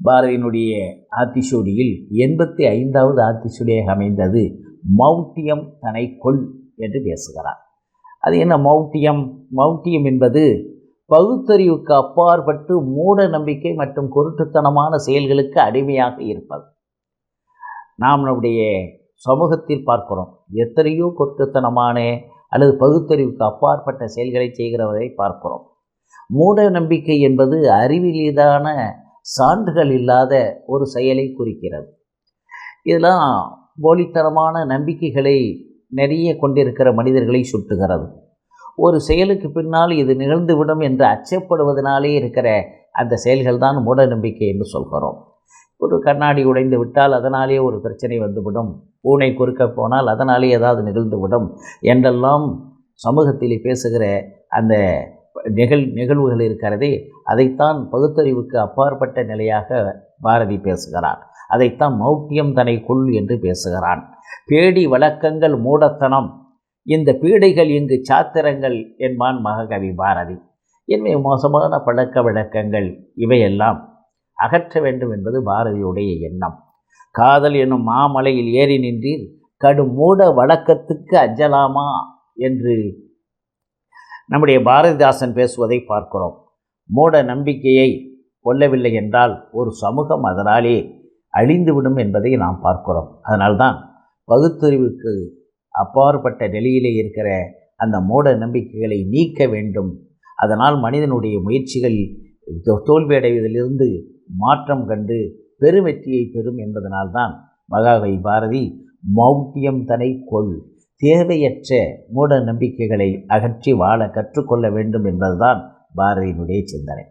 பாரதியினுடைய ஆத்திசூடியில் 85வது ஆத்திசூடியாக அமைந்தது மௌட்டியம் தனை கொள் என்று பேசுகிறார். அது என்ன மௌட்டியம்? மௌட்டியம் என்பது பகுத்தறிவுக்கு அப்பாற்பட்டு மூட நம்பிக்கை மற்றும் குருட்டுத்தனமான செயல்களுக்கு அடிமையாக இருப்பது. நாம் நம்முடைய சமூகத்தில் பார்க்கிறோம், எத்தனையோ குருட்டுத்தனமான அல்லது பகுத்தறிவுக்கு அப்பாற்பட்ட செயல்களை செய்கிறவரை பார்க்கிறோம். மூட நம்பிக்கை என்பது அறிவியலான சான்றுகள் இல்லாத ஒரு செயலை குறிக்கிறது. இதெல்லாம் போலித்தனமான நம்பிக்கைகளை நிறைய கொண்டிருக்கிற மனிதர்களை சுட்டுகிறது. ஒரு செயலுக்கு பின்னால் இது நிகழ்ந்துவிடும் என்று அச்சப்படுவதனாலே இருக்கிற அந்த செயல்கள் தான் மூட நம்பிக்கை என்று சொல்கிறோம். ஒரு கண்ணாடி உடைந்து விட்டால் அதனாலே ஒரு பிரச்சனை வந்துவிடும், பூனை குறுக்க போனால் அதனாலே ஏதாவது நிகழ்ந்துவிடும் என்றெல்லாம் சமூகத்தில் பேசுகிற அந்த நிகழ்வுகள் இருக்கிறதே, அதைத்தான் பகுத்தறிவுக்கு அப்பாற்பட்ட நிலையாக பாரதி பேசுகிறார். அதைத்தான் மௌட்டியம் தனை கொள் என்று பேசுகிறான். பேடி வழக்கங்கள் மூடத்தனம், இந்த பீடைகள் இங்கு சாத்திரங்கள் என்பான் மகாகவி பாரதி. எனவே மோசமான பழக்க வழக்கங்கள் இவையெல்லாம் அகற்ற வேண்டும் என்பது பாரதியுடைய எண்ணம். காதல் என்னும் மாமலையில் ஏறி நின்றீர், கடும் மூட வழக்கத்துக்கு அஞ்சலாமா என்று நம்முடைய பாரதிதாசன் பேசுவதை பார்க்கிறோம். மூட நம்பிக்கையை கொல்லவில்லை என்றால் ஒரு சமூகம் அதனாலே அழிந்துவிடும் என்பதை நாம் பார்க்கிறோம். அதனால்தான் பகுத்தறிவுக்கு அப்பாற்பட்ட நிலையிலே இருக்கிற அந்த மூட நம்பிக்கைகளை நீக்க வேண்டும். அதனால் மனிதனுடைய முயற்சிகள் தோல்வியடைவதிலிருந்து மாற்றம் கண்டு பெருவெற்றியை பெறும் என்பதனால்தான் மகாகவி பாரதி மௌட்டியம் தனை கொள், தேவையற்ற மூட நம்பிக்கைகளை அகற்றி வாழ கற்றுக்கொள்ள வேண்டும் என்பதுதான் பாரதியினுடைய சிந்தனை.